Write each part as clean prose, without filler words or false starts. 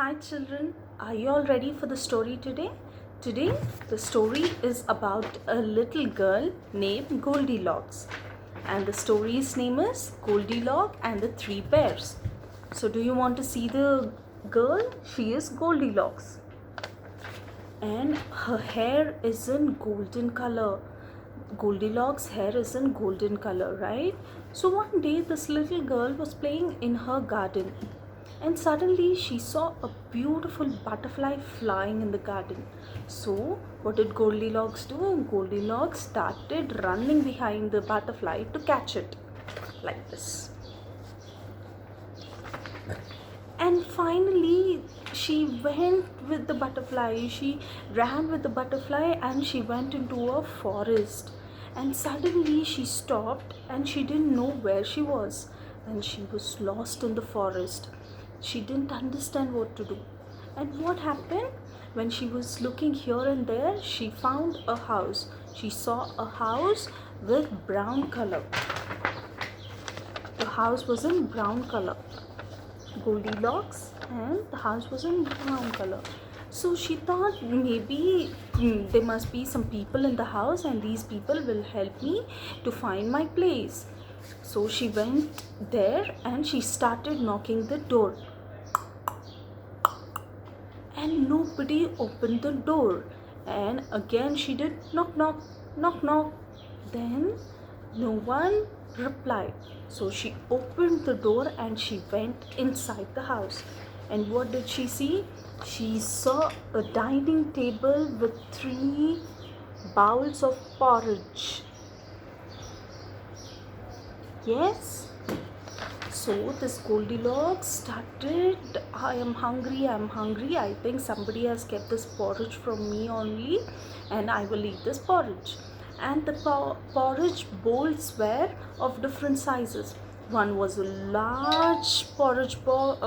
Hi children, are you all ready for the story today? Today, the story is about a little girl named Goldilocks. And the story's name is Goldilocks and the Three Bears. So, do you want to see the girl? She is Goldilocks. And her hair is in golden color. Goldilocks' hair is in golden color, right? So, one day, this little girl was playing in her garden. And suddenly she saw a beautiful butterfly flying in the garden. So, what did Goldilocks do? Goldilocks started running behind the butterfly to catch it, like this. And finally, she went with the butterfly. She ran with the butterfly and she went into a forest. And suddenly she stopped and she didn't know where she was. And she was lost in the forest. She didn't understand what to do. And what happened? When she was looking here and there, she found a house. She saw a house with brown color. The house was in brown color. Goldilocks, and the house was in brown color. So she thought maybe there must be some people in the house and these people will help me to find my place. So she went there and she started knocking the door. And nobody opened the door. And again she did knock, knock, knock, knock. Then no one replied. So she opened the door and she went inside the house. And what did she see? She saw a dining table with 3 bowls of porridge. Yes? So this Goldilocks started, I am hungry, I think somebody has kept this porridge from me only and I will eat this porridge. And the porridge bowls were of different sizes. One was a large porridge bowl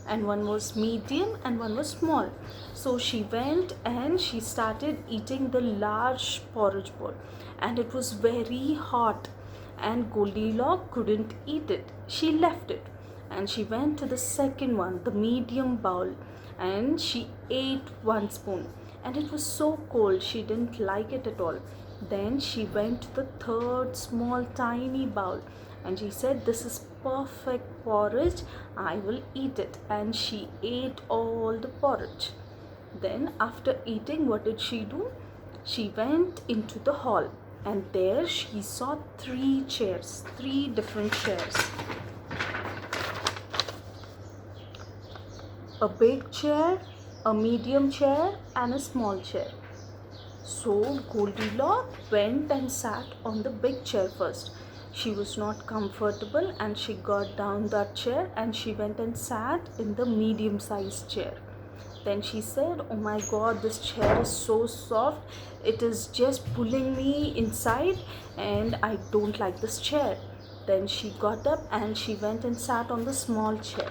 and one was medium and one was small. So she went and she started eating the large porridge bowl and it was very hot. And Goldilocks couldn't eat it. She left it and she went to the second one, the medium bowl, and she ate 1 spoon. And it was so cold, she didn't like it at all. Then she went to the third small tiny bowl and she said, "This is perfect porridge, I will eat it." And she ate all the porridge. Then, after eating, what did she do? She went into the hall and there she saw 3 chairs, 3 different chairs. A big chair, a medium chair, and a small chair. So Goldilocks went and sat on the big chair first. She was not comfortable and she got down that chair and she went and sat in the medium sized chair. Then she said, "Oh my god, this chair is so soft. It is just pulling me inside and I don't like this chair." Then she got up and she went and sat on the small chair.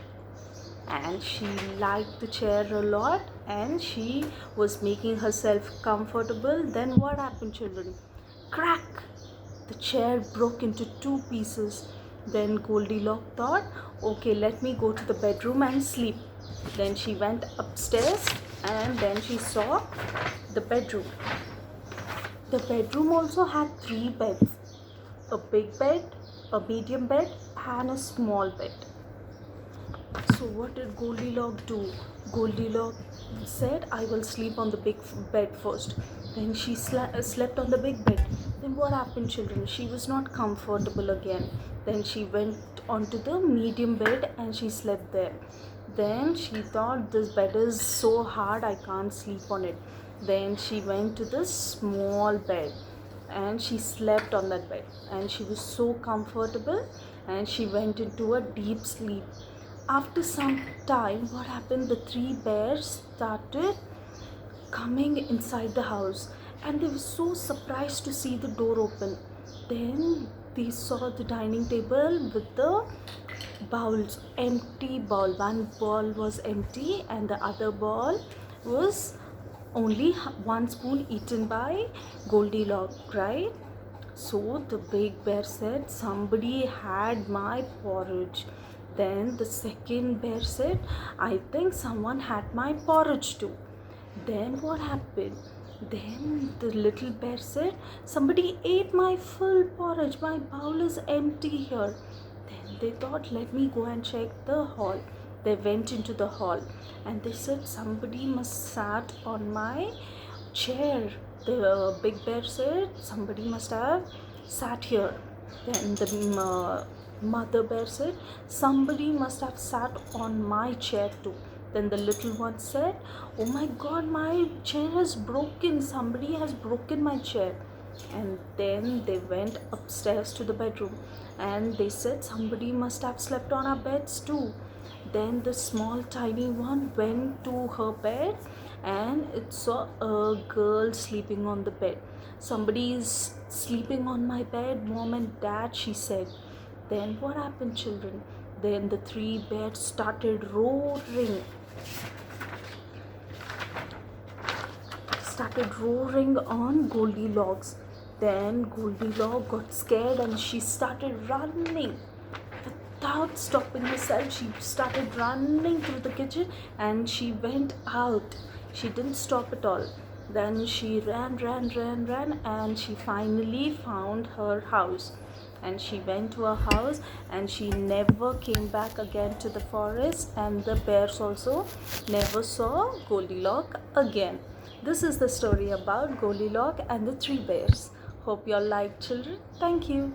And she liked the chair a lot and she was making herself comfortable. Then what happened, children? Crack! The chair broke into 2 pieces. Then Goldilocks thought, "Okay, let me go to the bedroom and sleep." Then she went upstairs and then she saw the bedroom. The bedroom also had 3 beds, a big bed, a medium bed, and a small bed. So what did Goldilocks do? Goldilocks said, "I will sleep on the big bed first." Then she slept on the big bed. Then what happened, children? She was not comfortable again. Then she went onto the medium bed and she slept there. Then she thought, "This bed is so hard, I can't sleep on it." Then she went to the small bed and she slept on that bed. And she was so comfortable and she went into a deep sleep. After some time, what happened? The 3 bears started coming inside the house and they were so surprised to see the door open. Then they saw the dining table with the bowls, empty bowl. One bowl was empty and the other bowl was only 1 spoon eaten by Goldilocks, right? So the big bear said, "Somebody had my porridge." Then the second bear said, I think someone had my porridge too. Then what happened? Then the little bear said, somebody ate my full porridge. My bowl is empty here. Then they thought, let me go and check the hall. They went into the hall and they said, somebody must sat on my chair. The big bear said, somebody must have sat here. Then the mother bear said, somebody must have sat on my chair too. Then the little one said, oh my god, my chair is broken. Somebody has broken my chair. And then they went upstairs to the bedroom and they said, somebody must have slept on our beds too. Then the small tiny one went to her bed and it saw a girl sleeping on the bed. Somebody is sleeping on my bed, mom and dad, she said. Then what happened, children? Then the three bears started roaring. On Goldilocks. Then Goldilocks got scared and she started running. Without stopping herself, she started running through the kitchen and she went out. She didn't stop at all. Then she ran, and she finally found her house. And she went to her house and she never came back again to the forest, and the bears also never saw Goldilocks again. This is the story about Goldilocks and the three bears. Hope you all like, children. Thank you.